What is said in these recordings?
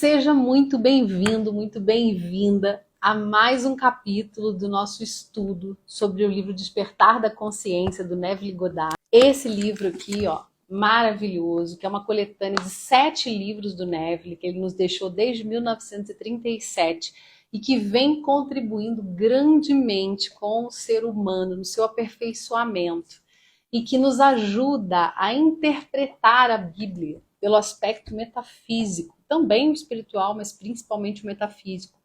Seja muito bem-vindo, muito bem-vinda a mais um capítulo do nosso estudo sobre o livro Despertar da Consciência, do Neville Goddard. Esse livro aqui, ó, maravilhoso, que é uma coletânea de 7 livros do Neville, que ele nos deixou desde 1937 e que vem contribuindo grandemente com o ser humano no seu aperfeiçoamento e que nos ajuda a interpretar a Bíblia pelo aspecto metafísico, também o espiritual, mas principalmente o metafísico,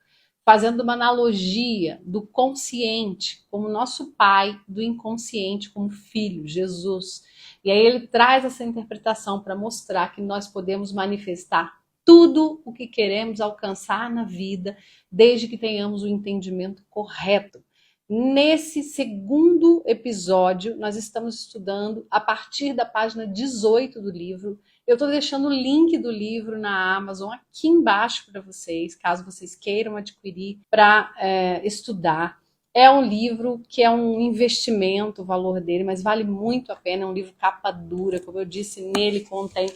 fazendo uma analogia do consciente como nosso pai, do inconsciente como filho, Jesus. E aí ele traz essa interpretação para mostrar que nós podemos manifestar tudo o que queremos alcançar na vida, desde que tenhamos o entendimento correto. Nesse segundo episódio, nós estamos estudando a partir da página 18 do livro. Eu estou deixando o link do livro na Amazon aqui embaixo para vocês, caso vocês queiram adquirir para estudar. É um livro que é um investimento, o valor dele, mas vale muito a pena. É um livro capa dura, como eu disse, nele contém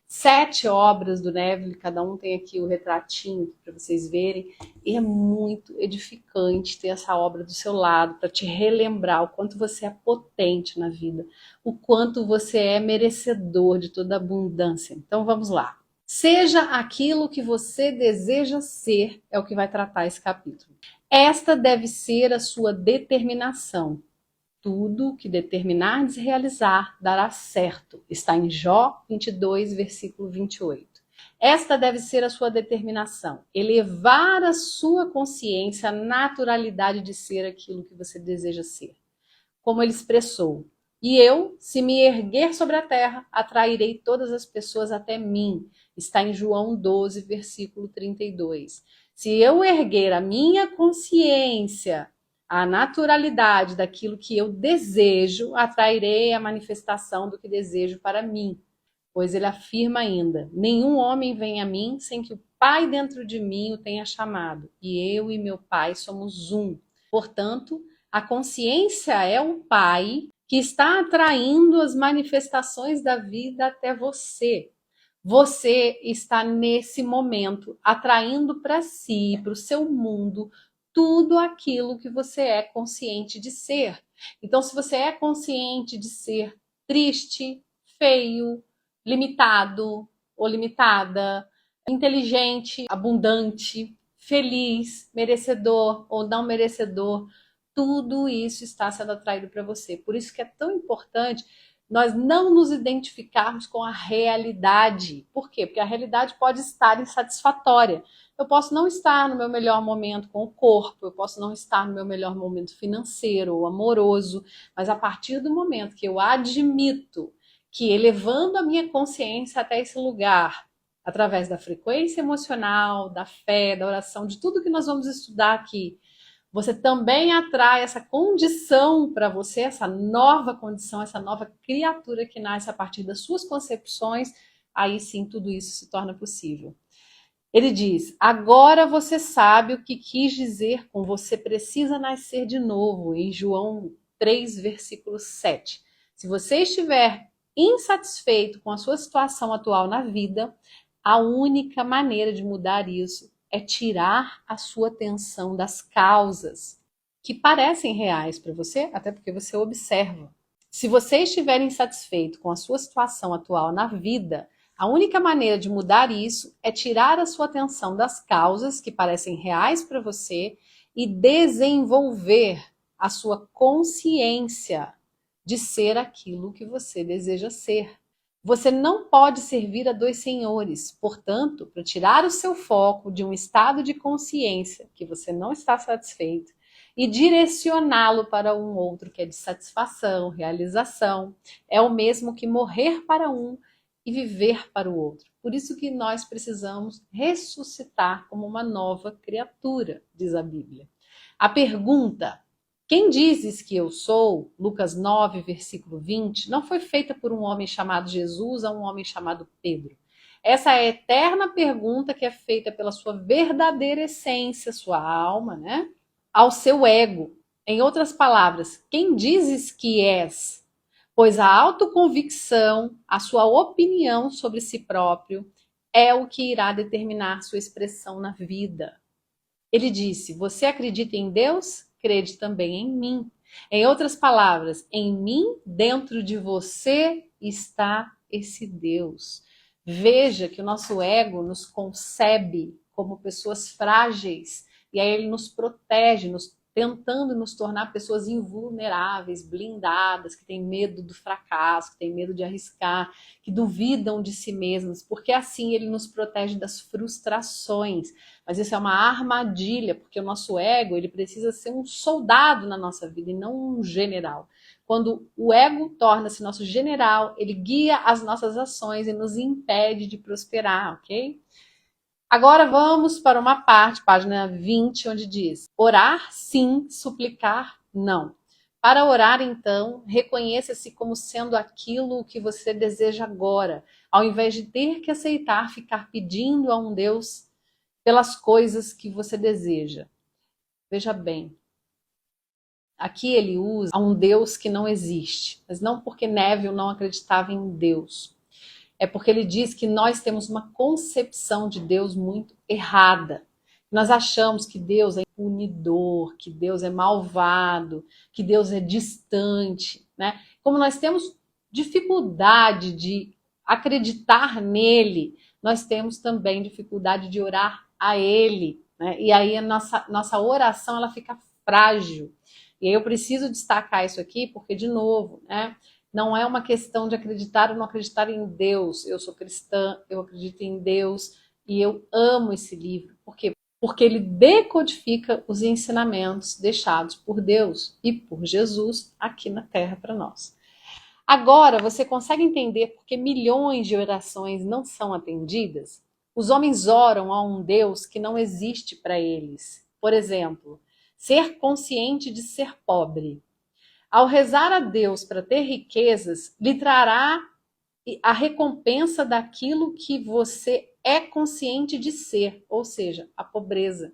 7 obras do Neville, cada um tem aqui o retratinho para vocês verem, e é muito edificante ter essa obra do seu lado, para te relembrar o quanto você é potente na vida, o quanto você é merecedor de toda abundância. Então vamos lá. Seja aquilo que você deseja ser, é o que vai tratar esse capítulo. Esta deve ser a sua determinação. Tudo que determinardes realizar dará certo. Está em Jó 22, versículo 28. Esta deve ser a sua determinação. Elevar a sua consciência à naturalidade de ser aquilo que você deseja ser. Como ele expressou. E eu, se me erguer sobre a terra, atrairei todas as pessoas até mim. Está em João 12, versículo 32. Se eu erguer a minha consciência a naturalidade daquilo que eu desejo, atrairei a manifestação do que desejo para mim. Pois ele afirma ainda, nenhum homem vem a mim sem que o Pai dentro de mim o tenha chamado, e eu e meu Pai somos um. Portanto, a consciência é o Pai que está atraindo as manifestações da vida até você. Você está nesse momento atraindo para si, para o seu mundo, tudo aquilo que você é consciente de ser. Então, se você é consciente de ser triste, feio, limitado ou limitada, inteligente, abundante, feliz, merecedor ou não merecedor, tudo isso está sendo atraído para você. Por isso que é tão importante nós não nos identificarmos com a realidade. Por quê? Porque a realidade pode estar insatisfatória. Eu posso não estar no meu melhor momento com o corpo, eu posso não estar no meu melhor momento financeiro ou amoroso, mas a partir do momento que eu admito que elevando a minha consciência até esse lugar, através da frequência emocional, da fé, da oração, de tudo que nós vamos estudar aqui, você também atrai essa condição para você, essa nova condição, essa nova criatura que nasce a partir das suas concepções, aí sim tudo isso se torna possível. Ele diz, agora você sabe o que quis dizer com você precisa nascer de novo, em João 3, versículo 7. Se você estiver insatisfeito com a sua situação atual na vida, a única maneira de mudar isso é tirar a sua atenção das causas que parecem reais para você, até porque você observa. Se você estiver insatisfeito com a sua situação atual na vida, a única maneira de mudar isso é tirar a sua atenção das causas que parecem reais para você e desenvolver a sua consciência de ser aquilo que você deseja ser. Você não pode servir a 2 senhores. Portanto, para tirar o seu foco de um estado de consciência que você não está satisfeito e direcioná-lo para um outro que é de satisfação, realização, é o mesmo que morrer para um e viver para o outro. Por isso que nós precisamos ressuscitar como uma nova criatura, diz a Bíblia. A pergunta, quem dizes que eu sou, Lucas 9, versículo 20, não foi feita por um homem chamado Jesus a um homem chamado Pedro. Essa é a eterna pergunta que é feita pela sua verdadeira essência, sua alma, né? Ao seu ego. Em outras palavras, quem dizes que és? Pois a autoconvicção, a sua opinião sobre si próprio, é o que irá determinar sua expressão na vida. Ele disse: você acredita em Deus? Crede também em mim. Em outras palavras, em mim, dentro de você, está esse Deus. Veja que o nosso ego nos concebe como pessoas frágeis, e aí ele nos protege, tentando nos tornar pessoas invulneráveis, blindadas, que têm medo do fracasso, que têm medo de arriscar, que duvidam de si mesmas, porque assim ele nos protege das frustrações. Mas isso é uma armadilha, porque o nosso ego ele precisa ser um soldado na nossa vida e não um general. Quando o ego torna-se nosso general, ele guia as nossas ações e nos impede de prosperar, ok? Agora vamos para uma parte, página 20, onde diz: orar sim, suplicar não. Para orar, então, reconheça-se como sendo aquilo que você deseja agora, ao invés de ter que aceitar ficar pedindo a um Deus pelas coisas que você deseja. Veja bem, aqui ele usa um Deus que não existe, mas não porque Neville não acreditava em Deus. É porque ele diz que nós temos uma concepção de Deus muito errada. Nós achamos que Deus é punidor, que Deus é malvado, que Deus é distante, né? Como nós temos dificuldade de acreditar nele, nós temos também dificuldade de orar a ele, né? E aí a nossa oração ela fica frágil. E aí eu preciso destacar isso aqui porque, de novo, né? Não é uma questão de acreditar ou não acreditar em Deus. Eu sou cristã, eu acredito em Deus e eu amo esse livro. Por quê? Porque ele decodifica os ensinamentos deixados por Deus e por Jesus aqui na Terra para nós. Agora, você consegue entender por que milhões de orações não são atendidas? Os homens oram a um Deus que não existe para eles. Por exemplo, ser consciente de ser pobre. Ao rezar a Deus para ter riquezas, lhe trará a recompensa daquilo que você é consciente de ser, ou seja, a pobreza.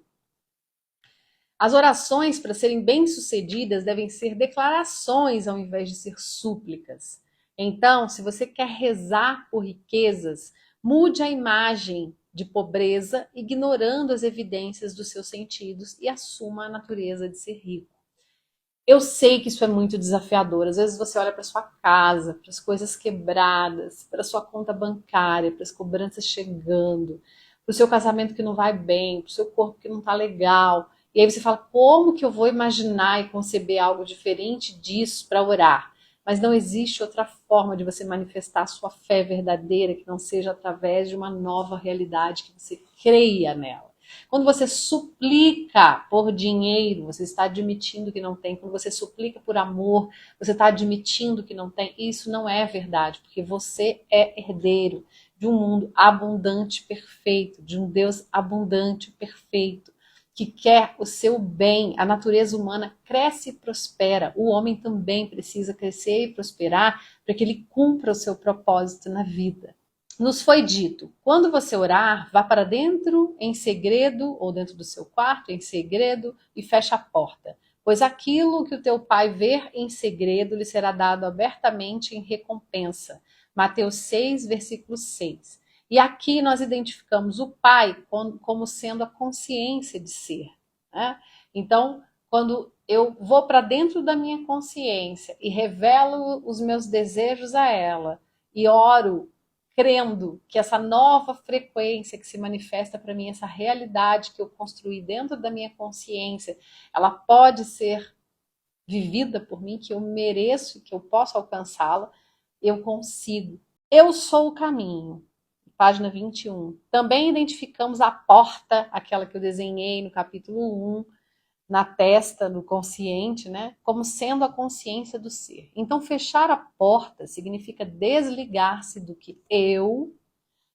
As orações, para serem bem-sucedidas, devem ser declarações ao invés de ser súplicas. Então, se você quer rezar por riquezas, mude a imagem de pobreza, ignorando as evidências dos seus sentidos e assuma a natureza de ser rico. Eu sei que isso é muito desafiador. Às vezes você olha para sua casa, para as coisas quebradas, para a sua conta bancária, para as cobranças chegando, para o seu casamento que não vai bem, para o seu corpo que não está legal. E aí você fala, como que eu vou imaginar e conceber algo diferente disso para orar? Mas não existe outra forma de você manifestar a sua fé verdadeira que não seja através de uma nova realidade que você creia nela. Quando você suplica por dinheiro, você está admitindo que não tem. Quando você suplica por amor, você está admitindo que não tem. Isso não é verdade, porque você é herdeiro de um mundo abundante, perfeito, de um Deus abundante, perfeito, que quer o seu bem. A natureza humana cresce e prospera. O homem também precisa crescer e prosperar para que ele cumpra o seu propósito na vida. Nos foi dito, quando você orar, vá para dentro em segredo, ou dentro do seu quarto em segredo, e feche a porta. Pois aquilo que o teu pai ver em segredo lhe será dado abertamente em recompensa. Mateus 6, versículo 6. E aqui nós identificamos o pai como sendo a consciência de ser. Né? Então, quando eu vou para dentro da minha consciência e revelo os meus desejos a ela, e oro crendo que essa nova frequência que se manifesta para mim, essa realidade que eu construí dentro da minha consciência, ela pode ser vivida por mim, que eu mereço e que eu posso alcançá-la, eu consigo. Eu sou o caminho. Página 21. Também identificamos a porta, aquela que eu desenhei no capítulo 1, na testa, no consciente, né? Como sendo a consciência do ser. Então, fechar a porta significa desligar-se do que eu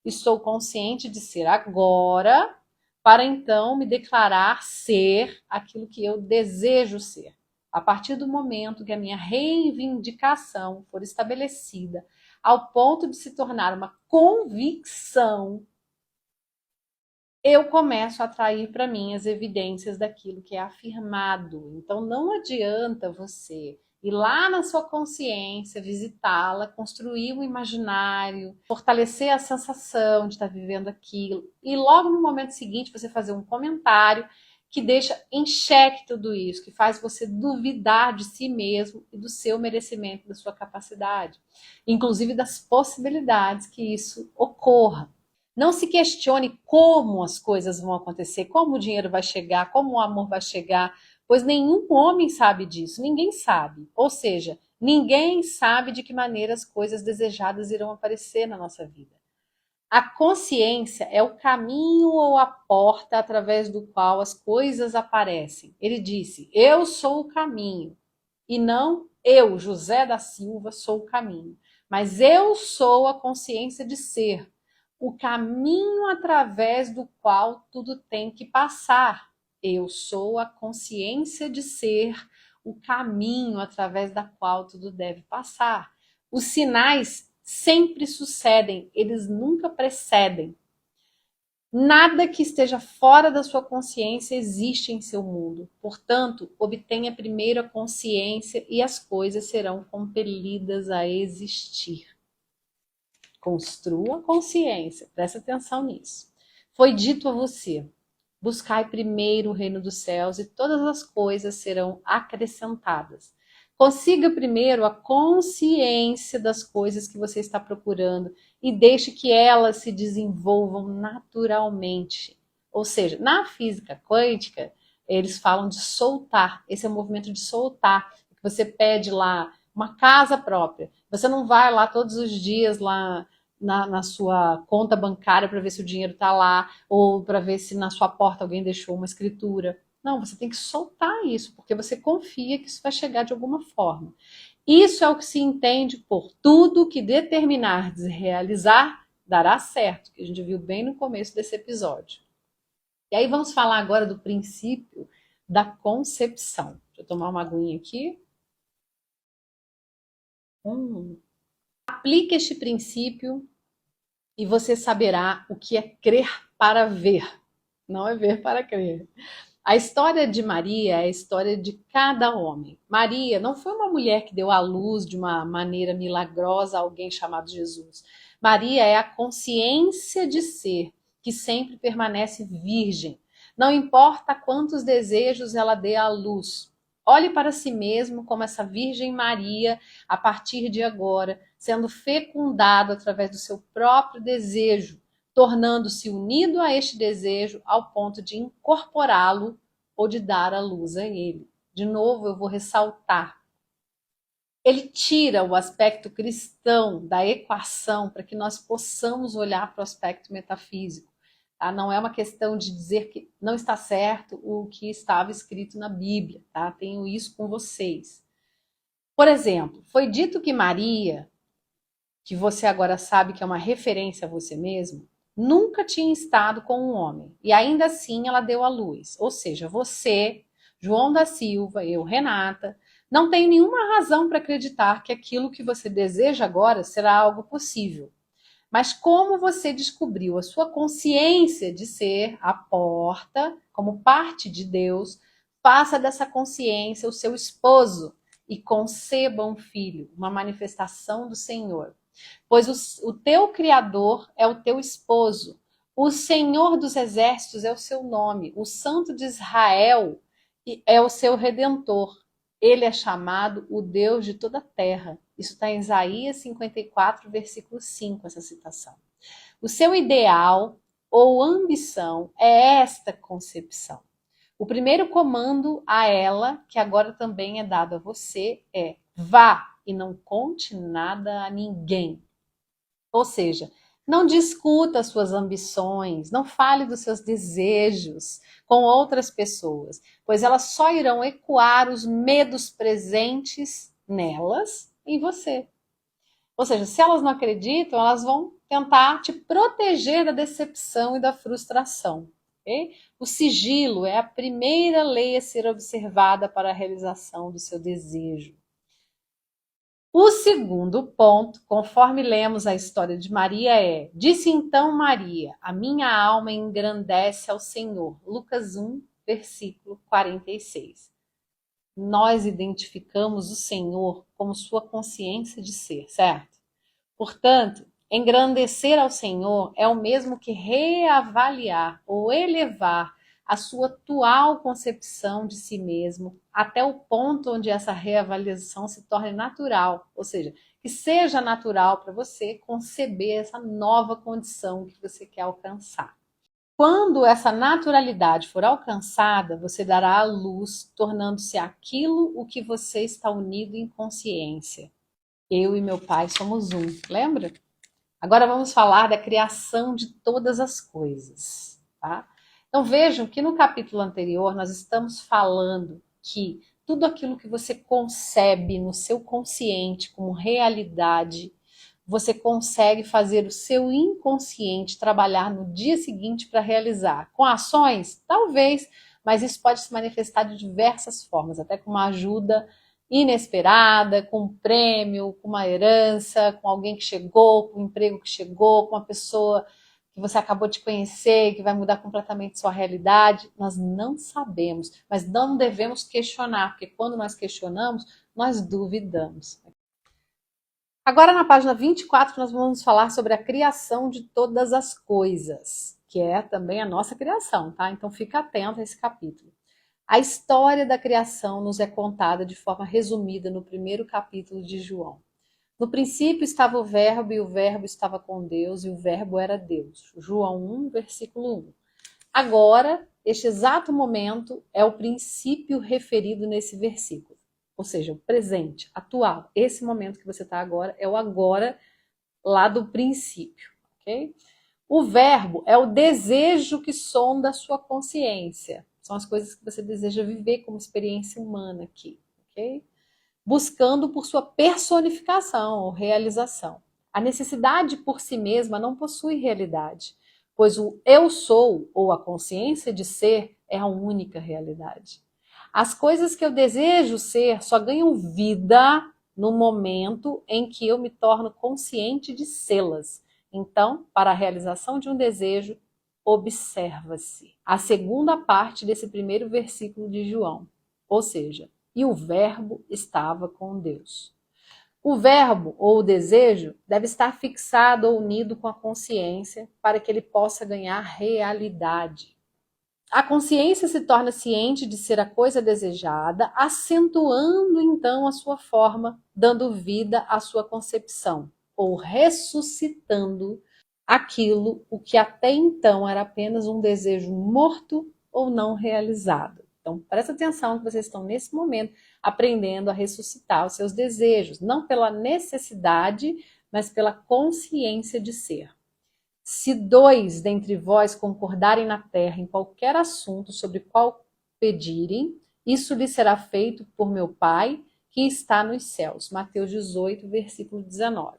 estou consciente de ser agora, para então me declarar ser aquilo que eu desejo ser. A partir do momento que a minha reivindicação for estabelecida ao ponto de se tornar uma convicção, eu começo a atrair para mim as evidências daquilo que é afirmado. Então não adianta você ir lá na sua consciência, visitá-la, construir um imaginário, fortalecer a sensação de estar vivendo aquilo. E logo no momento seguinte você fazer um comentário que deixa em xeque tudo isso, que faz você duvidar de si mesmo e do seu merecimento, da sua capacidade, inclusive das possibilidades que isso ocorra. Não se questione como as coisas vão acontecer, como o dinheiro vai chegar, como o amor vai chegar, pois nenhum homem sabe disso, ninguém sabe. Ou seja, ninguém sabe de que maneira as coisas desejadas irão aparecer na nossa vida. A consciência é o caminho ou a porta através do qual as coisas aparecem. Ele disse: eu sou o caminho, e não eu, José da Silva, sou o caminho, mas eu sou a consciência de ser, o caminho através do qual tudo tem que passar. Eu sou a consciência de ser, o caminho através da qual tudo deve passar. Os sinais sempre sucedem, eles nunca precedem. Nada que esteja fora da sua consciência existe em seu mundo. Portanto, obtenha primeiro a consciência e as coisas serão compelidas a existir. Construa a consciência, presta atenção nisso. Foi dito a você: buscai primeiro o reino dos céus e todas as coisas serão acrescentadas. Consiga primeiro a consciência das coisas que você está procurando e deixe que elas se desenvolvam naturalmente. Ou seja, na física quântica, eles falam de soltar. Esse é o movimento de soltar. Você pede lá uma casa própria. Você não vai lá todos os dias lá na sua conta bancária para ver se o dinheiro está lá ou para ver se na sua porta alguém deixou uma escritura. Não, você tem que soltar isso, porque você confia que isso vai chegar de alguma forma. Isso é o que se entende por tudo que determinardes realizar dará certo, que a gente viu bem no começo desse episódio. E aí vamos falar agora do princípio da concepção. Deixa eu tomar uma aguinha aqui. Aplique este princípio e você saberá o que é crer para ver, não é ver para crer. A história de Maria é a história de cada homem. Maria não foi uma mulher que deu à luz de uma maneira milagrosa a alguém chamado Jesus. Maria é a consciência de ser, que sempre permanece virgem. Não importa quantos desejos ela dê à luz. Olhe para si mesmo como essa Virgem Maria, a partir de agora, sendo fecundado através do seu próprio desejo, tornando-se unido a este desejo ao ponto de incorporá-lo ou de dar a luz a ele. De novo, eu vou ressaltar. Ele tira o aspecto cristão da equação para que nós possamos olhar para o aspecto metafísico. Tá? Não é uma questão de dizer que não está certo o que estava escrito na Bíblia. Tá? Tenho isso com vocês. Por exemplo, foi dito que Maria, que você agora sabe que é uma referência a você mesmo, nunca tinha estado com um homem. E ainda assim ela deu à luz. Ou seja, você, João da Silva, eu, Renata, não tenho nenhuma razão para acreditar que aquilo que você deseja agora será algo possível. Mas como você descobriu a sua consciência de ser a porta, como parte de Deus, faça dessa consciência o seu esposo e conceba um filho, uma manifestação do Senhor. Pois o teu Criador é o teu esposo, o Senhor dos Exércitos é o seu nome, o Santo de Israel é o seu Redentor. Ele é chamado o Deus de toda a terra. Isso está em Isaías 54, versículo 5, essa citação. O seu ideal ou ambição é esta concepção. O primeiro comando a ela, que agora também é dado a você, é: vá e não conte nada a ninguém. Ou seja, não discuta as suas ambições, não fale dos seus desejos com outras pessoas, pois elas só irão ecoar os medos presentes nelas em você. Ou seja, se elas não acreditam, elas vão tentar te proteger da decepção e da frustração. Okay? O sigilo é a primeira lei a ser observada para a realização do seu desejo. O segundo ponto, conforme lemos a história de Maria, é: disse então Maria, a minha alma engrandece ao Senhor. Lucas 1, versículo 46. nós identificamos o Senhor como sua consciência de ser, certo? Portanto, engrandecer ao Senhor é o mesmo que reavaliar ou elevar a sua atual concepção de si mesmo até o ponto onde essa reavaliação se torne natural, ou seja, que seja natural para você conceber essa nova condição que você quer alcançar. Quando essa naturalidade for alcançada, você dará à luz, tornando-se aquilo o que você está unido em consciência. Eu e meu Pai somos um, lembra? Agora vamos falar da criação de todas as coisas, tá? Então vejam que no capítulo anterior nós estamos falando que tudo aquilo que você concebe no seu consciente como realidade, você consegue fazer o seu inconsciente trabalhar no dia seguinte para realizar. Com ações? Talvez, mas isso pode se manifestar de diversas formas, até com uma ajuda inesperada, com um prêmio, com uma herança, com alguém que chegou, com um emprego que chegou, com uma pessoa que você acabou de conhecer, que vai mudar completamente sua realidade. Nós não sabemos, mas não devemos questionar, porque quando nós questionamos, nós duvidamos. Agora, na página 24, nós vamos falar sobre a criação de todas as coisas, que é também a nossa criação, tá? Então, fica atento a esse capítulo. A história da criação nos é contada de forma resumida no primeiro capítulo de João. No princípio estava o Verbo, e o Verbo estava com Deus, e o Verbo era Deus. João 1, versículo 1. Agora, este exato momento é o princípio referido nesse versículo. Ou seja, o presente, atual. Esse momento que você está agora é o agora lá do princípio, ok? O verbo é o desejo que sonda a sua consciência. São as coisas que você deseja viver como experiência humana aqui, ok? Buscando por sua personificação ou realização. A necessidade por si mesma não possui realidade, pois o eu sou, ou a consciência de ser, é a única realidade. As coisas que eu desejo ser só ganham vida no momento em que eu me torno consciente de sê-las. Então, para a realização de um desejo, observa-se a segunda parte desse primeiro versículo de João, ou seja, e o verbo estava com Deus. O verbo ou o desejo deve estar fixado ou unido com a consciência para que ele possa ganhar realidade. A consciência se torna ciente de ser a coisa desejada, acentuando então a sua forma, dando vida à sua concepção, ou ressuscitando aquilo o que até então era apenas um desejo morto ou não realizado. Então, presta atenção que vocês estão nesse momento aprendendo a ressuscitar os seus desejos, não pela necessidade, mas pela consciência de ser. Se dois dentre vós concordarem na terra em qualquer assunto sobre qual pedirem, isso lhe será feito por meu Pai que está nos céus. Mateus 18, versículo 19.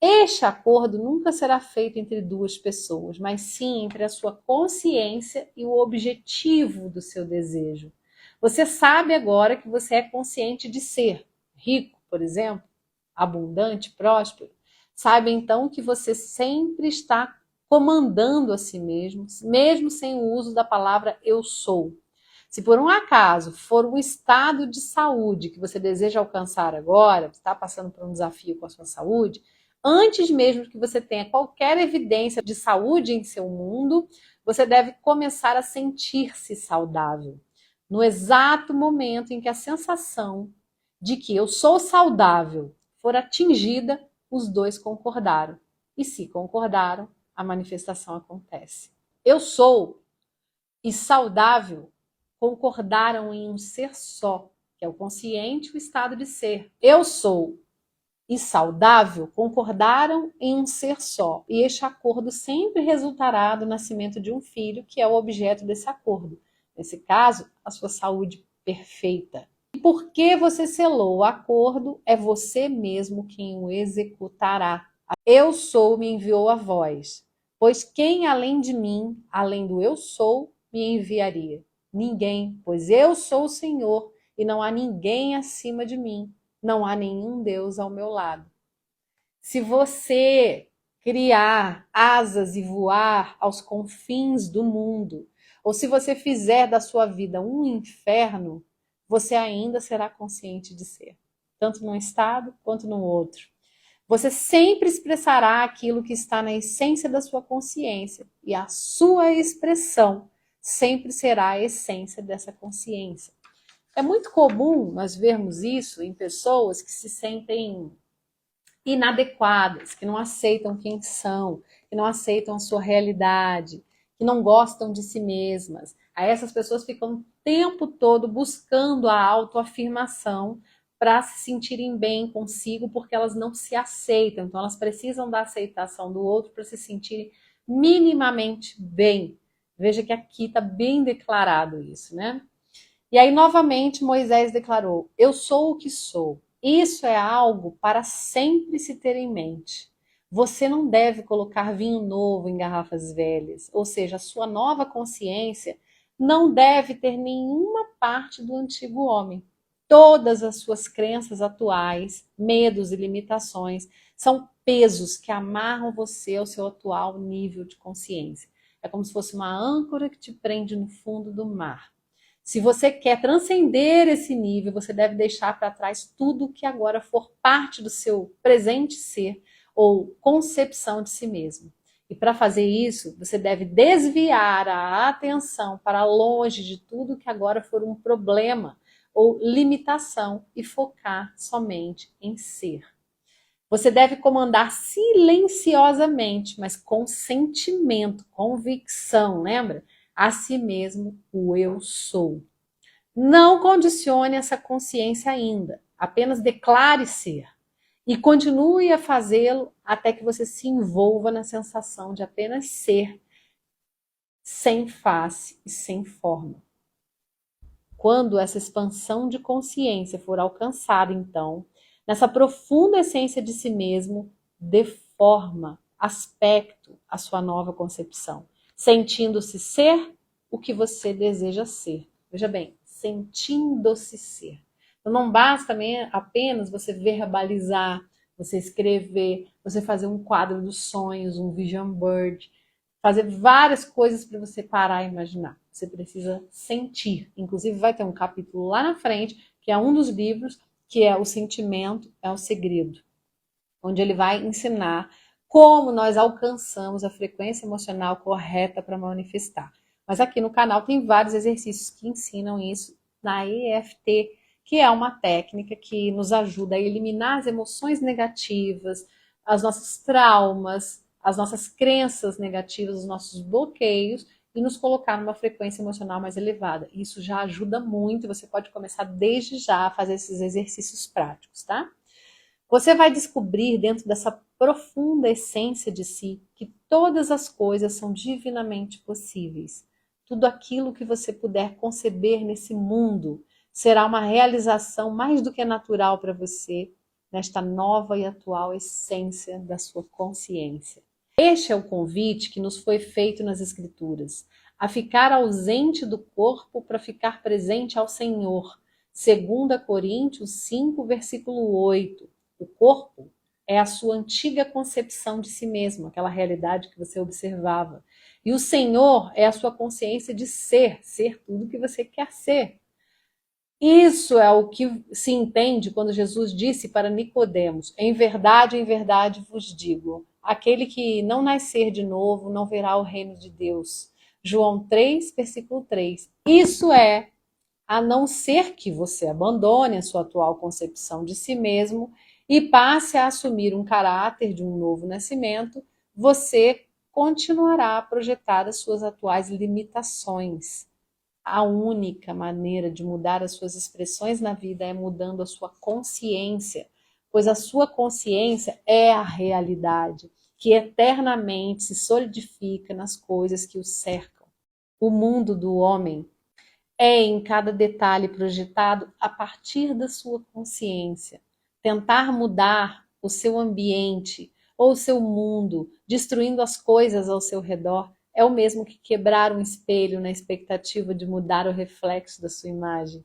Este acordo nunca será feito entre duas pessoas, mas sim entre a sua consciência e o objetivo do seu desejo. Você sabe agora que você é consciente de ser rico, por exemplo, abundante, próspero. Saiba então que você sempre está comandando a si mesmo, mesmo sem o uso da palavra eu sou. Se por um acaso for um estado de saúde que você deseja alcançar agora, está passando por um desafio com a sua saúde, antes mesmo que você tenha qualquer evidência de saúde em seu mundo, você deve começar a sentir-se saudável. No exato momento em que a sensação de que eu sou saudável for atingida, os dois concordaram. E se concordaram, a manifestação acontece. Eu sou e saudável concordaram em um ser só, que é o consciente e o estado de ser. Eu sou e saudável concordaram em um ser só, e este acordo sempre resultará do nascimento de um filho, que é o objeto desse acordo. Nesse caso, a sua saúde perfeita. E porque você selou o acordo, é você mesmo quem o executará. Eu sou me enviou a vós, pois quem além de mim, além do eu sou, me enviaria? Ninguém, pois eu sou o Senhor, e não há ninguém acima de mim. Não há nenhum Deus ao meu lado. Se você criar asas e voar aos confins do mundo, ou se você fizer da sua vida um inferno, você ainda será consciente de ser, tanto num estado quanto no outro. Você sempre expressará aquilo que está na essência da sua consciência, e a sua expressão sempre será a essência dessa consciência. É muito comum nós vermos isso em pessoas que se sentem inadequadas, que não aceitam quem são, que não aceitam a sua realidade, que não gostam de si mesmas. Aí essas pessoas ficam o tempo todo buscando a autoafirmação para se sentirem bem consigo, porque elas não se aceitam. Então elas precisam da aceitação do outro para se sentirem minimamente bem. Veja que aqui está bem declarado isso, né? E aí, novamente, Moisés declarou: eu sou o que sou. Isso é algo para sempre se ter em mente. Você não deve colocar vinho novo em garrafas velhas, ou seja, a sua nova consciência não deve ter nenhuma parte do antigo homem. Todas as suas crenças atuais, medos e limitações são pesos que amarram você ao seu atual nível de consciência. É como se fosse uma âncora que te prende no fundo do mar. Se você quer transcender esse nível, você deve deixar para trás tudo que agora for parte do seu presente ser ou concepção de si mesmo. E para fazer isso, você deve desviar a atenção para longe de tudo que agora for um problema ou limitação e focar somente em ser. Você deve comandar silenciosamente, mas com sentimento, convicção, lembra? A si mesmo o eu sou. Não condicione essa consciência ainda, apenas declare ser e continue a fazê-lo até que você se envolva na sensação de apenas ser, sem face e sem forma. Quando essa expansão de consciência for alcançada, então, nessa profunda essência de si mesmo, dê forma, aspecto à sua nova concepção, sentindo-se ser o que você deseja ser. Veja bem, sentindo-se ser. Então não basta também apenas você verbalizar, você escrever, você fazer um quadro dos sonhos, um vision board, fazer várias coisas para você parar e imaginar. Você precisa sentir. Inclusive vai ter um capítulo lá na frente, que é um dos livros, que é O Sentimento é o Segredo, onde ele vai ensinar como nós alcançamos a frequência emocional correta para manifestar. Mas aqui no canal tem vários exercícios que ensinam isso na EFT, que é uma técnica que nos ajuda a eliminar as emoções negativas, as nossas traumas, as nossas crenças negativas, os nossos bloqueios e nos colocar numa frequência emocional mais elevada. Isso já ajuda muito, você pode começar desde já a fazer esses exercícios práticos, tá? Você vai descobrir dentro dessa profunda essência de si que todas as coisas são divinamente possíveis. Tudo aquilo que você puder conceber nesse mundo será uma realização mais do que natural para você nesta nova e atual essência da sua consciência. Este é o convite que nos foi feito nas Escrituras, a ficar ausente do corpo para ficar presente ao Senhor. 2 Coríntios 5, versículo 8. O corpo é a sua antiga concepção de si mesmo, aquela realidade que você observava. E o Senhor é a sua consciência de ser tudo que você quer ser. Isso é o que se entende quando Jesus disse para Nicodemos: em verdade vos digo, aquele que não nascer de novo não verá o reino de Deus. João 3, versículo 3. Isso é, a não ser que você abandone a sua atual concepção de si mesmo e passe a assumir um caráter de um novo nascimento, você continuará a projetar as suas atuais limitações. A única maneira de mudar as suas expressões na vida é mudando a sua consciência, pois a sua consciência é a realidade que eternamente se solidifica nas coisas que o cercam. O mundo do homem é em cada detalhe projetado a partir da sua consciência. Tentar mudar o seu ambiente ou o seu mundo, destruindo as coisas ao seu redor, é o mesmo que quebrar um espelho na expectativa de mudar o reflexo da sua imagem.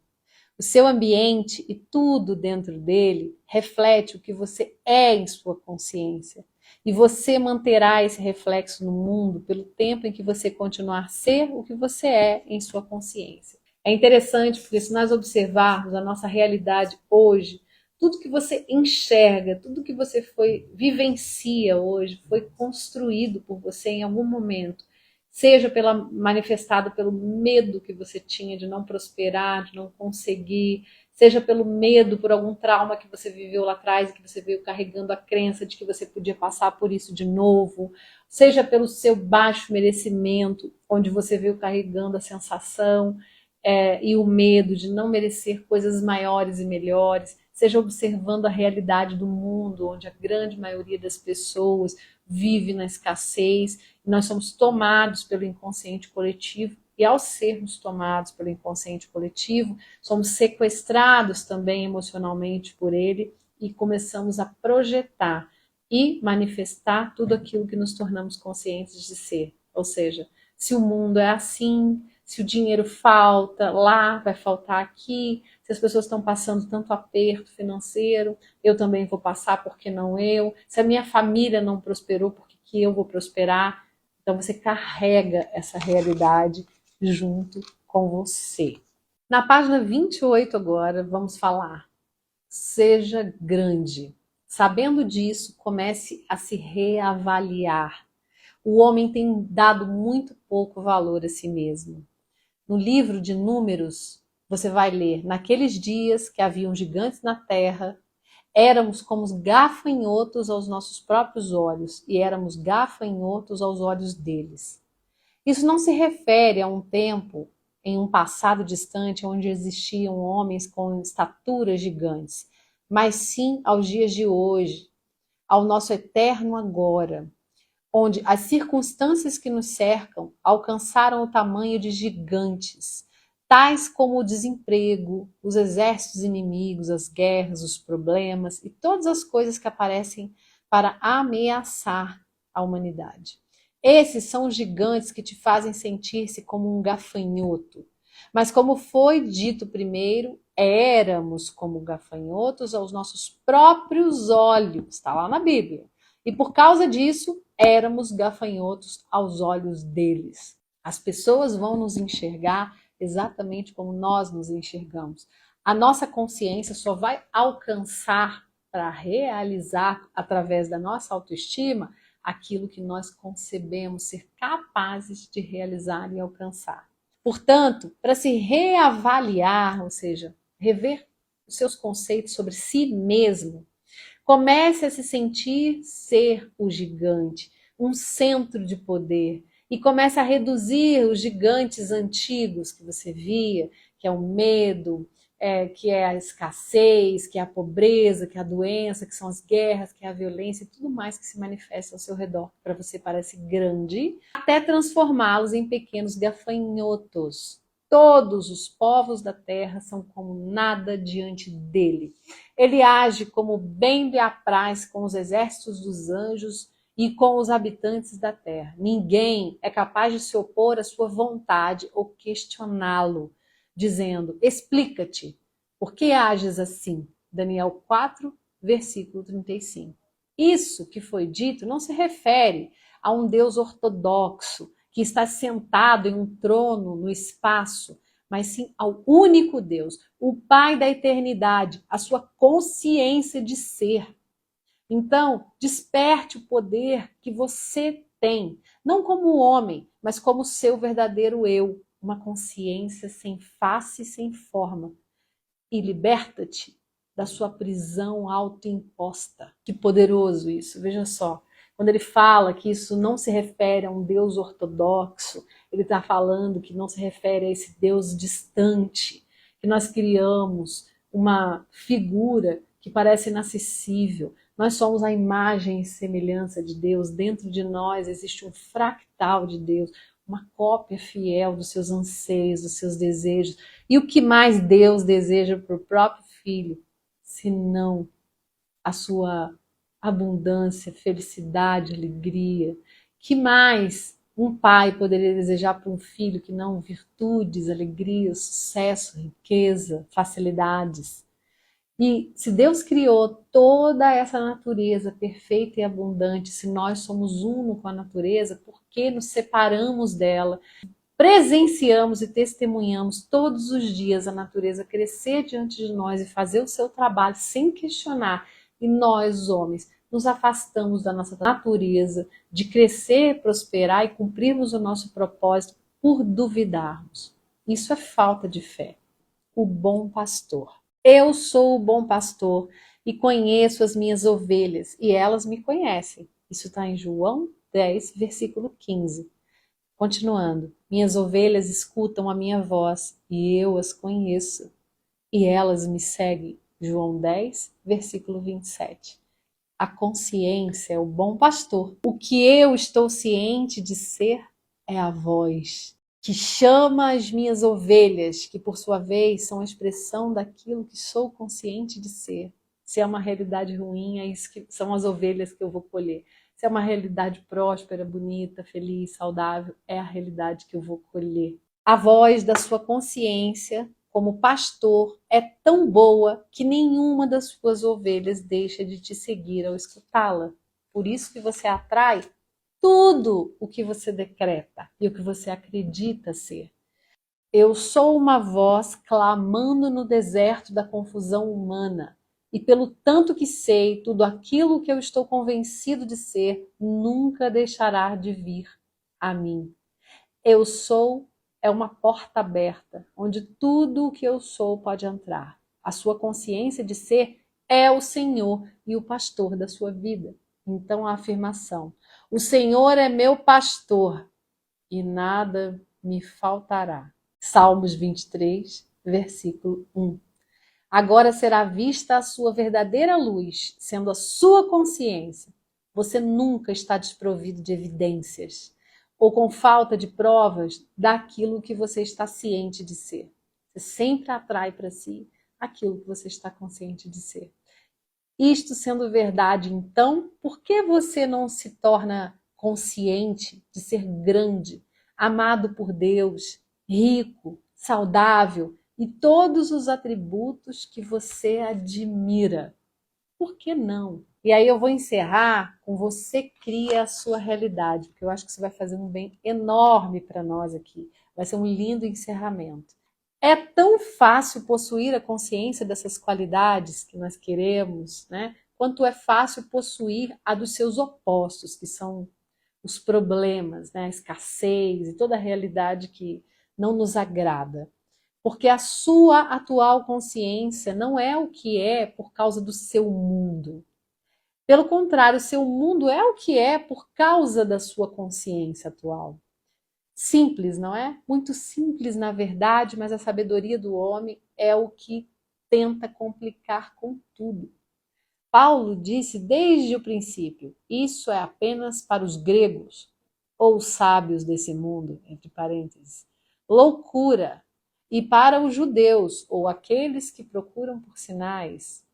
O seu ambiente e tudo dentro dele reflete o que você é em sua consciência. E você manterá esse reflexo no mundo pelo tempo em que você continuar a ser o que você é em sua consciência. É interessante porque se nós observarmos a nossa realidade hoje, tudo que você enxerga, tudo que você vivencia hoje, foi construído por você em algum momento. Seja manifestado pelo medo que você tinha de não prosperar, de não conseguir, seja pelo medo por algum trauma que você viveu lá atrás e que você veio carregando a crença de que você podia passar por isso de novo, seja pelo seu baixo merecimento, onde você veio carregando a sensação e o medo de não merecer coisas maiores e melhores, seja observando a realidade do mundo, onde a grande maioria das pessoas vive na escassez, e nós somos tomados pelo inconsciente coletivo, e ao sermos tomados pelo inconsciente coletivo, somos sequestrados também emocionalmente por ele e começamos a projetar e manifestar tudo aquilo que nos tornamos conscientes de ser. Ou seja, se o mundo é assim, se o dinheiro falta lá, vai faltar aqui, se as pessoas estão passando tanto aperto financeiro, eu também vou passar, por que não eu? Se a minha família não prosperou, por que eu vou prosperar? Então você carrega essa realidade junto com você. Na página 28 agora, vamos falar. Seja grande. Sabendo disso, comece a se reavaliar. O homem tem dado muito pouco valor a si mesmo. No livro de Números, você vai ler: naqueles dias que haviam gigantes na terra, éramos como os gafanhotos aos nossos próprios olhos, e éramos gafanhotos aos olhos deles. Isso não se refere a um tempo, em um passado distante, onde existiam homens com estaturas gigantes, mas sim aos dias de hoje, ao nosso eterno agora, onde as circunstâncias que nos cercam alcançaram o tamanho de gigantes, tais como o desemprego, os exércitos inimigos, as guerras, os problemas e todas as coisas que aparecem para ameaçar a humanidade. Esses são os gigantes que te fazem sentir-se como um gafanhoto. Mas como foi dito primeiro, éramos como gafanhotos aos nossos próprios olhos, está lá na Bíblia. E por causa disso, éramos gafanhotos aos olhos deles. As pessoas vão nos enxergar exatamente como nós nos enxergamos. A nossa consciência só vai alcançar para realizar através da nossa autoestima aquilo que nós concebemos ser capazes de realizar e alcançar. Portanto, para se reavaliar, ou seja, rever os seus conceitos sobre si mesmo, comece a se sentir ser o gigante, um centro de poder, e comece a reduzir os gigantes antigos que você via, que é o medo, que é a escassez, que é a pobreza, que é a doença, que são as guerras, que é a violência e tudo mais que se manifesta ao seu redor, que para você parece grande, até transformá-los em pequenos gafanhotos. Todos os povos da terra são como nada diante dele. Ele age como bem lhe apraz com os exércitos dos anjos e com os habitantes da terra. Ninguém é capaz de se opor à sua vontade ou questioná-lo, dizendo: explica-te, por que ages assim? Daniel 4, versículo 35. Isso que foi dito não se refere a um Deus ortodoxo que está sentado em um trono no espaço, mas sim ao único Deus, o Pai da eternidade, a sua consciência de ser. Então, desperte o poder que você tem, não como homem, mas como seu verdadeiro eu, uma consciência sem face e sem forma. E liberta-te da sua prisão autoimposta. Que poderoso isso, veja só. Quando ele fala que isso não se refere a um Deus ortodoxo, ele está falando que não se refere a esse Deus distante, que nós criamos uma figura que parece inacessível. Nós somos a imagem e semelhança de Deus. Dentro de nós existe um fractal de Deus, uma cópia fiel dos seus anseios, dos seus desejos. E o que mais Deus deseja para o próprio Filho, senão a sua abundância, felicidade, alegria? Que mais um pai poderia desejar para um filho que não virtudes, alegria, sucesso, riqueza, facilidades? E se Deus criou toda essa natureza perfeita e abundante, se nós somos uno com a natureza, por que nos separamos dela? presenciamos e testemunhamos todos os dias a natureza crescer diante de nós e fazer o seu trabalho sem questionar, e nós, homens, nos afastamos da nossa natureza de crescer, prosperar e cumprirmos o nosso propósito por duvidarmos. Isso é falta de fé. O bom pastor. Eu sou o bom pastor e conheço as minhas ovelhas, e elas me conhecem. Isso está em João 10, versículo 15. Continuando, minhas ovelhas escutam a minha voz e eu as conheço e elas me seguem. João 10, versículo 27. A consciência é o bom pastor. O que eu estou ciente de ser é a voz que chama as minhas ovelhas, que por sua vez são a expressão daquilo que sou consciente de ser. Se é uma realidade ruim, é isso que são as ovelhas que eu vou colher. Se é uma realidade próspera, bonita, feliz, saudável, é a realidade que eu vou colher. A voz da sua consciência, como pastor, é tão boa que nenhuma das suas ovelhas deixa de te seguir ao escutá-la. Por isso que você atrai tudo o que você decreta e o que você acredita ser. Eu sou uma voz clamando no deserto da confusão humana. E pelo tanto que sei, tudo aquilo que eu estou convencido de ser nunca deixará de vir a mim. Eu sou é uma porta aberta, onde tudo o que eu sou pode entrar. A sua consciência de ser é o Senhor e o pastor da sua vida. Então a afirmação: o Senhor é meu pastor e nada me faltará. Salmos 23, versículo 1. Agora será vista a sua verdadeira luz, sendo a sua consciência. Você nunca está desprovido de evidências ou com falta de provas daquilo que você está ciente de ser. Você sempre atrai para si aquilo que você está consciente de ser. Isto sendo verdade, então, por que você não se torna consciente de ser grande, amado por Deus, rico, saudável e todos os atributos que você admira? Por que não? E aí eu vou encerrar com você cria a sua realidade, porque eu acho que isso vai fazer um bem enorme para nós aqui. Vai ser um lindo encerramento. É tão fácil possuir a consciência dessas qualidades que nós queremos, né? Quanto é fácil possuir a dos seus opostos, que são os problemas, né? A escassez e toda a realidade que não nos agrada. Porque a sua atual consciência não é o que é por causa do seu mundo. Pelo contrário, o seu mundo é o que é por causa da sua consciência atual. Simples, não é? Muito simples, na verdade, mas a sabedoria do homem é o que tenta complicar com tudo. Paulo disse desde o princípio: isso é apenas para os gregos, ou os sábios desse mundo, entre parênteses, loucura, e para os judeus, ou aqueles que procuram por sinais,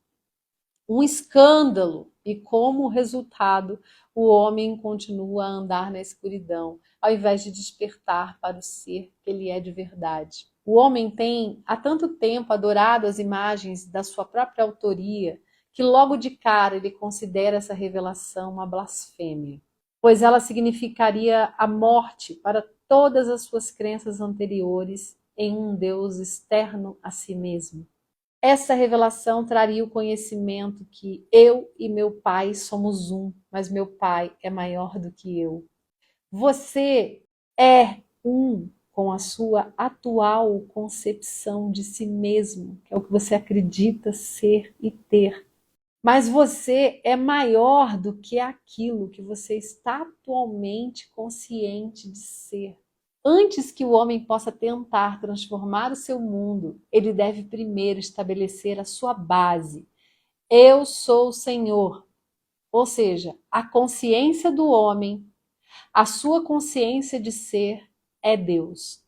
um escândalo, e como resultado, o homem continua a andar na escuridão, ao invés de despertar para o ser que ele é de verdade. O homem tem há tanto tempo adorado as imagens da sua própria autoria, que logo de cara ele considera essa revelação uma blasfêmia, pois ela significaria a morte para todas as suas crenças anteriores em um Deus externo a si mesmo. Essa revelação traria o conhecimento que eu e meu pai somos um, mas meu pai é maior do que eu. Você é um com a sua atual concepção de si mesmo, que é o que você acredita ser e ter. Mas você é maior do que aquilo que você está atualmente consciente de ser. Antes que o homem possa tentar transformar o seu mundo, ele deve primeiro estabelecer a sua base. Eu sou o Senhor. Ou seja, a consciência do homem, a sua consciência de ser é Deus.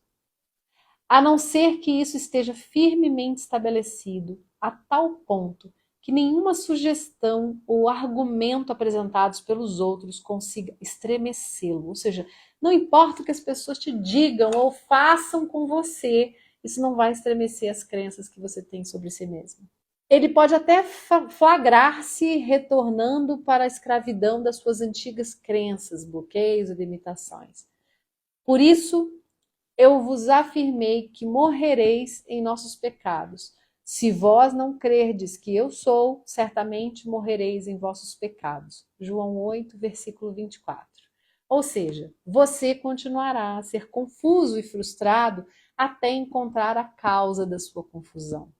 A não ser que isso esteja firmemente estabelecido a tal ponto que nenhuma sugestão ou argumento apresentados pelos outros consiga estremecê-lo. Ou seja, não importa o que as pessoas te digam ou façam com você, isso não vai estremecer as crenças que você tem sobre si mesmo. Ele pode até flagrar-se retornando para a escravidão das suas antigas crenças, bloqueios e limitações. Por isso, eu vos afirmei que morrereis em nossos pecados. Se vós não crerdes que eu sou, certamente morrereis em vossos pecados. João 8, versículo 24. Ou seja, você continuará a ser confuso e frustrado até encontrar a causa da sua confusão.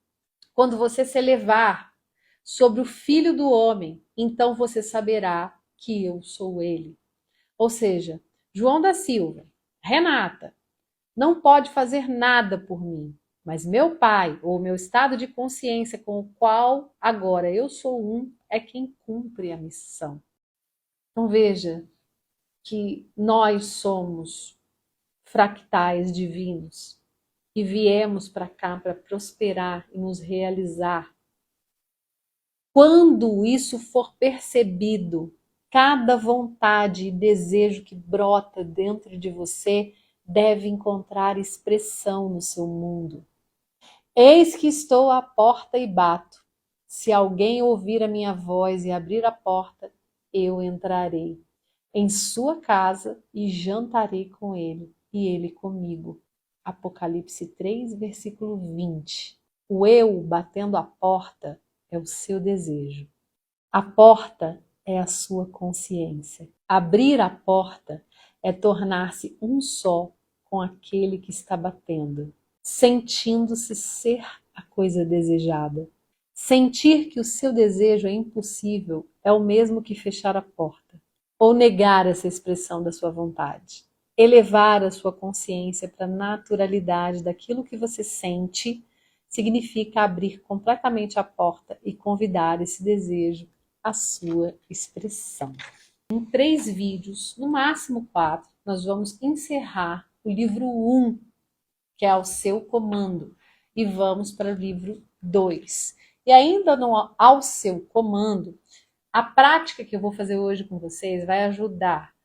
Quando você se elevar sobre o Filho do Homem, então você saberá que eu sou ele. Ou seja, João da Silva, Renata, não pode fazer nada por mim, mas meu Pai, ou meu estado de consciência com o qual agora eu sou um, é quem cumpre a missão. Então veja que nós somos fractais divinos e viemos para cá para prosperar e nos realizar. Quando isso for percebido, cada vontade e desejo que brota dentro de você deve encontrar expressão no seu mundo. Eis que estou à porta e bato. Se alguém ouvir a minha voz e abrir a porta, eu entrarei em sua casa e jantarei com ele, e ele comigo. Apocalipse 3, versículo 20. O eu batendo a porta é o seu desejo. A porta é a sua consciência. Abrir a porta é tornar-se um só com aquele que está batendo, sentindo-se ser a coisa desejada. Sentir que o seu desejo é impossível é o mesmo que fechar a porta, ou negar essa expressão da sua vontade. Elevar a sua consciência para a naturalidade daquilo que você sente significa abrir completamente a porta e convidar esse desejo à sua expressão. Em 3 vídeos, no máximo 4, nós vamos encerrar o livro 1, que é ao seu comando, e vamos para o livro 2. E ainda no ao seu comando, a prática que eu vou fazer hoje com vocês vai ajudar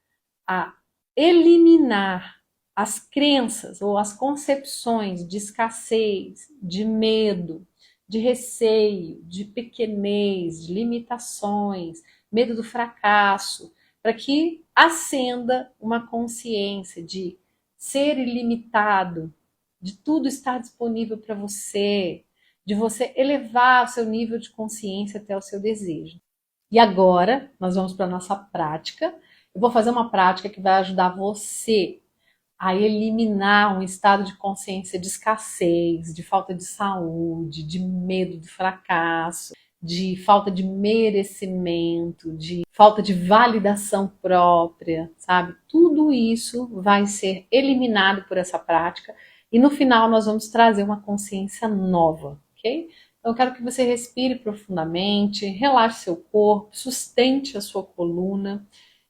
a eliminar as crenças ou as concepções de escassez, de medo, de receio, de pequenez, de limitações, medo do fracasso, para que acenda uma consciência de ser ilimitado, de tudo estar disponível para você, de você elevar o seu nível de consciência até o seu desejo. E agora, nós vamos para a nossa prática. Eu vou fazer uma prática que vai ajudar você a eliminar um estado de consciência de escassez, de falta de saúde, de medo do fracasso, de falta de merecimento, de falta de validação própria, sabe? Tudo isso vai ser eliminado por essa prática e no final nós vamos trazer uma consciência nova, ok? Então eu quero que você respire profundamente, relaxe seu corpo, sustente a sua coluna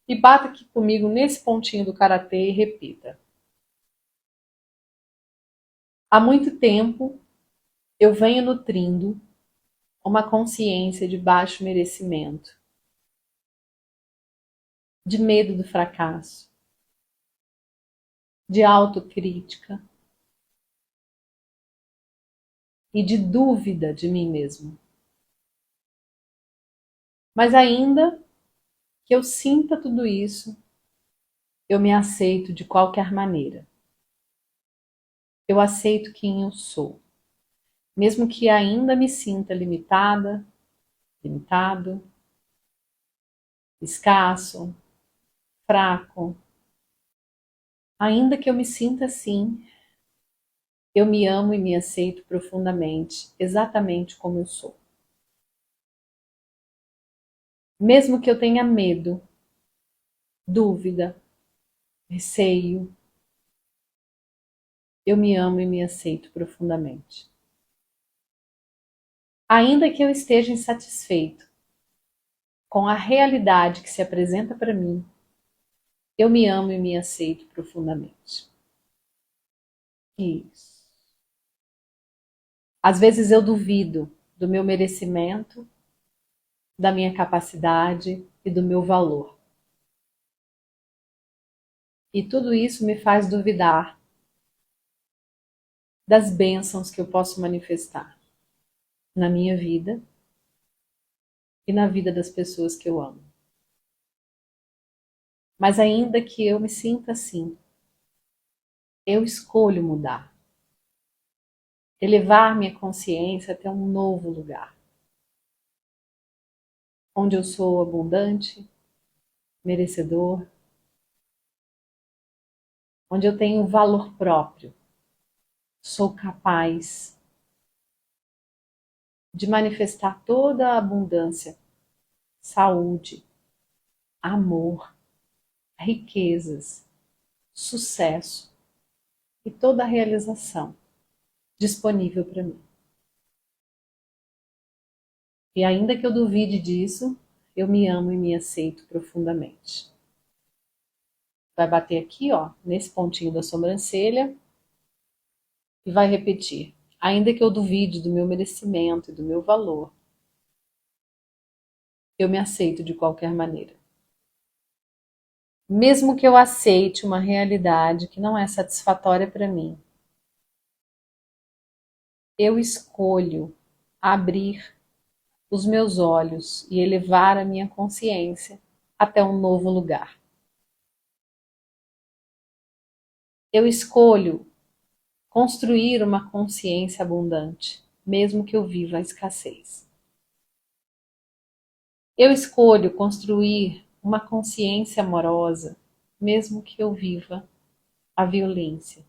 e bata aqui comigo nesse pontinho do karatê e repita. Há muito tempo eu venho nutrindo uma consciência de baixo merecimento, de medo do fracasso, de autocrítica e de dúvida de mim mesmo. Mas ainda que eu sinta tudo isso, eu me aceito de qualquer maneira. Eu aceito quem eu sou, mesmo que ainda me sinta limitada, limitado, escasso, fraco. Ainda que eu me sinta assim, eu me amo e me aceito profundamente, exatamente como eu sou. Mesmo que eu tenha medo, dúvida, receio, eu me amo e me aceito profundamente. Ainda que eu esteja insatisfeito com a realidade que se apresenta para mim, eu me amo e me aceito profundamente. Isso. Às vezes eu duvido do meu merecimento, da minha capacidade e do meu valor. E tudo isso me faz duvidar das bênçãos que eu posso manifestar na minha vida e na vida das pessoas que eu amo. Mas ainda que eu me sinta assim, Eu escolho mudar, elevar minha consciência até um novo lugar, onde eu sou abundante, merecedor, onde eu tenho valor próprio, sou capaz de manifestar toda a abundância, saúde, amor, riquezas, sucesso e toda a realização disponível para mim. E ainda que eu duvide disso, eu me amo e me aceito profundamente. Vai bater aqui, ó, nesse pontinho da sobrancelha e vai repetir. Ainda que eu duvide do meu merecimento e do meu valor, eu me aceito de qualquer maneira. Mesmo que eu aceite uma realidade que não é satisfatória para mim, eu escolho abrir os meus olhos e elevar a minha consciência até um novo lugar. Eu escolho construir uma consciência abundante, mesmo que eu viva a escassez. Eu escolho construir uma consciência amorosa, mesmo que eu viva a violência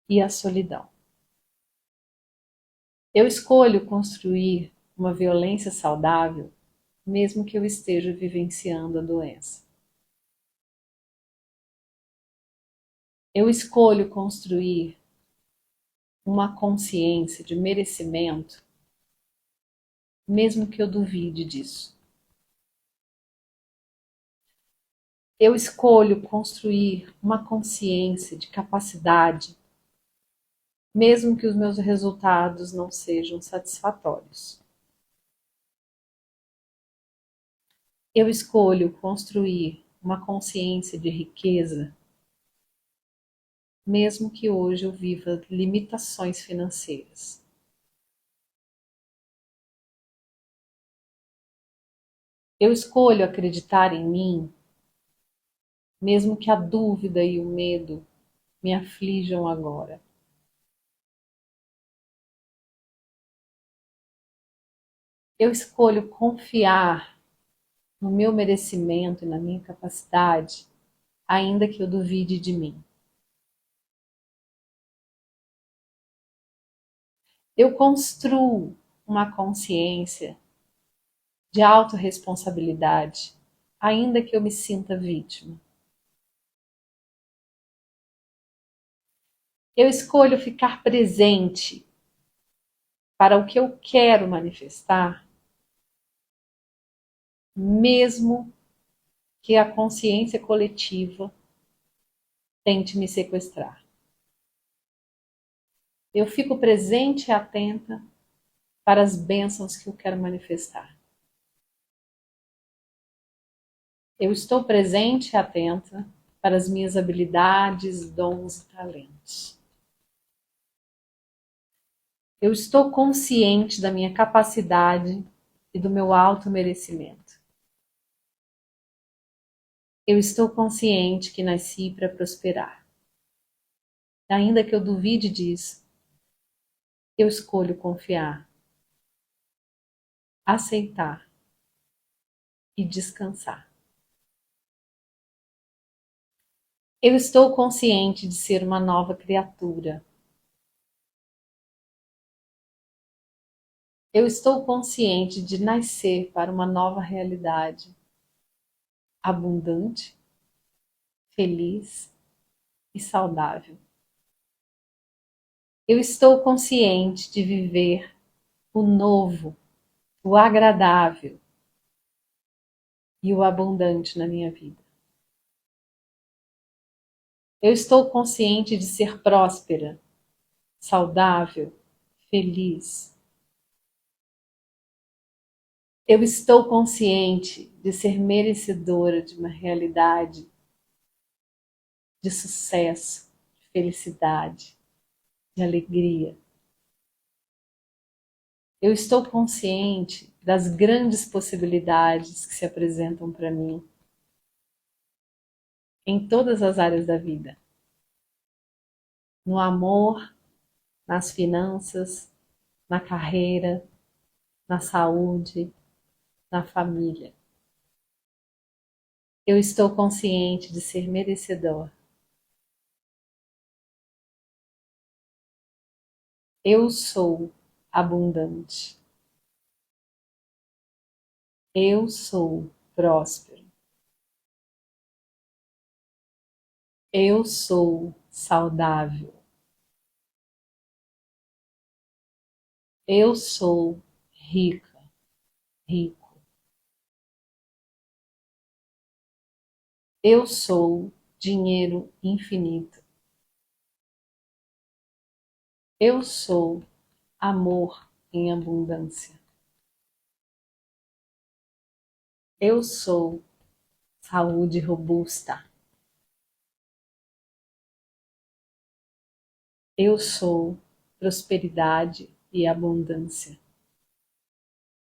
e a solidão. Eu escolho construir uma violência saudável, mesmo que eu esteja vivenciando a doença. Eu escolho construir uma consciência de merecimento, mesmo que eu duvide disso. Eu escolho construir uma consciência de capacidade, mesmo que os meus resultados não sejam satisfatórios. Eu escolho construir uma consciência de riqueza, mesmo que hoje eu viva limitações financeiras. Eu escolho acreditar em mim, mesmo que a dúvida e o medo me aflijam agora. Eu escolho confiar no meu merecimento e na minha capacidade, ainda que eu duvide de mim. Eu construo uma consciência de autorresponsabilidade, ainda que eu me sinta vítima. Eu escolho ficar presente para o que eu quero manifestar, mesmo que a consciência coletiva tente me sequestrar. Eu fico presente e atenta para as bênçãos que eu quero manifestar. Eu estou presente e atenta para as minhas habilidades, dons e talentos. Eu estou consciente da minha capacidade e do meu alto merecimento. Eu estou consciente que nasci para prosperar. Ainda que eu duvide disso, eu escolho confiar, aceitar e descansar. Eu estou consciente de ser uma nova criatura. Eu estou consciente de nascer para uma nova realidade, abundante, feliz e saudável. Eu estou consciente de viver o novo, o agradável e o abundante na minha vida. Eu estou consciente de ser próspera, saudável, feliz. Eu estou consciente de ser merecedora de uma realidade de sucesso, de felicidade, de alegria. Eu estou consciente das grandes possibilidades que se apresentam para mim em todas as áreas da vida. no amor, nas finanças, na carreira, na saúde, na família. Eu estou consciente de ser merecedor. Eu sou abundante. Eu sou próspero. Eu sou saudável. Eu sou rica, rico. Eu sou dinheiro infinito. Eu sou amor em abundância. Eu sou saúde robusta. Eu sou prosperidade e abundância.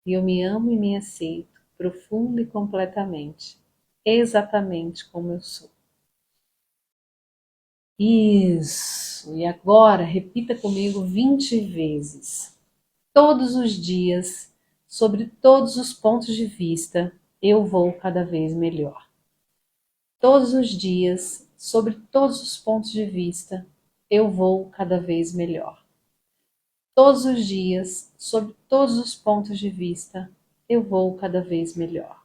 E eu me amo e me aceito profunda e completamente, exatamente como eu sou. Isso! E agora repita comigo 20 vezes. Todos os dias, sobre todos os pontos de vista, eu vou cada vez melhor. Todos os dias, sobre todos os pontos de vista, eu vou cada vez melhor. Todos os dias, sob todos os pontos de vista, eu vou cada vez melhor.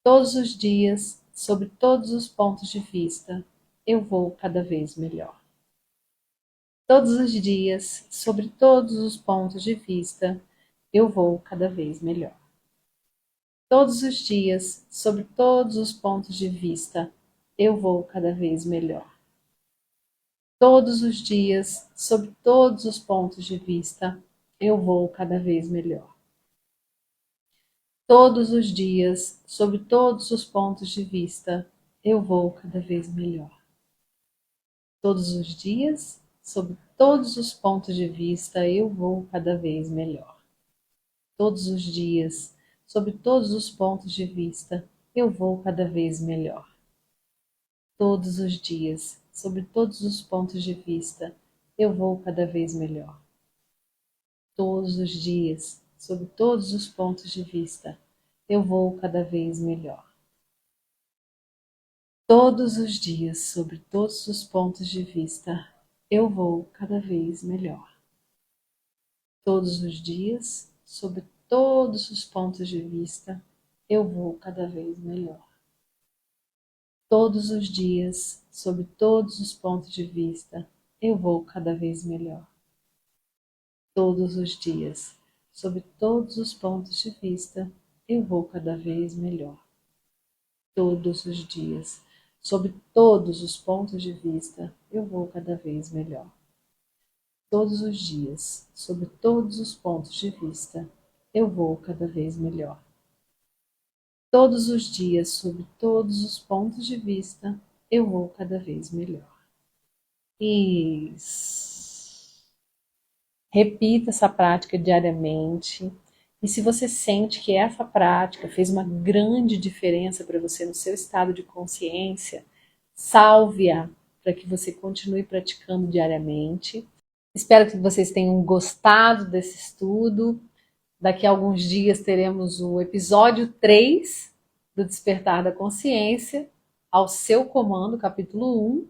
Todos os dias, sob todos os pontos de vista, eu vou cada vez melhor. Todos os dias, sobre todos os pontos de vista, eu vou cada vez melhor. Todos os dias, sobre todos os pontos de vista, eu vou cada vez melhor. Todos os dias, sob todos os pontos de vista, eu vou cada vez melhor. Todos os dias, sob todos os pontos de vista, eu vou cada vez melhor. Todos os dias, sob todos os pontos de vista, eu vou cada vez melhor. Todos os dias, sob todos os pontos de vista, eu vou cada vez melhor. Todos os dias, sob todos os pontos de vista, eu vou cada vez melhor. Todos os dias, sob todos os pontos de vista, eu vou cada vez melhor. Todos os dias, sobre todos os pontos de vista, eu vou cada vez melhor. Todos os dias, sobre todos os pontos de vista, eu vou cada vez melhor. Todos os dias, sobre todos os pontos de vista, eu vou cada vez melhor. Todos os dias, sobre todos os pontos de vista, eu vou cada vez melhor. Todos os dias, sob todos os pontos de vista, eu vou cada vez melhor. Todos os dias, sob todos os pontos de vista, eu vou cada vez melhor. Todos os dias, sob todos os pontos de vista, eu vou cada vez melhor. Isso. Repita essa prática diariamente. E se você sente que essa prática fez uma grande diferença para você no seu estado de consciência, salve-a para que você continue praticando diariamente. Espero que vocês tenham gostado desse estudo. Daqui a alguns dias teremos o episódio 3 do Despertar da Consciência, ao seu comando, capítulo 1.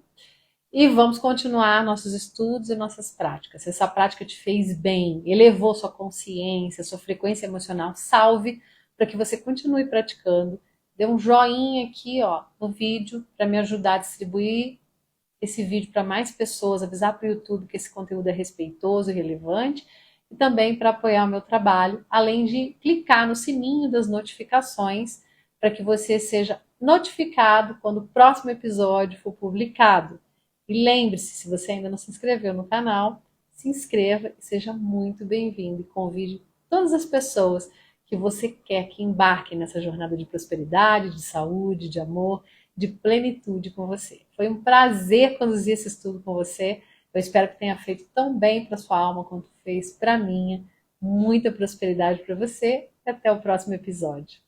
E vamos continuar nossos estudos e nossas práticas. Se essa prática te fez bem, elevou sua consciência, sua frequência emocional, salve para que você continue praticando. Dê um joinha aqui no vídeo para me ajudar a distribuir esse vídeo para mais pessoas, avisar para o YouTube que esse conteúdo é respeitoso e relevante, e também para apoiar o meu trabalho, além de clicar no sininho das notificações para que você seja notificado quando o próximo episódio for publicado. E lembre-se, se você ainda não se inscreveu no canal, se inscreva e seja muito bem-vindo. E convide todas as pessoas que você quer que embarquem nessa jornada de prosperidade, de saúde, de amor, de plenitude com você. Foi um prazer conduzir esse estudo com você. Eu espero que tenha feito tão bem para sua alma quanto fez para a minha. Muita prosperidade para você e até o próximo episódio.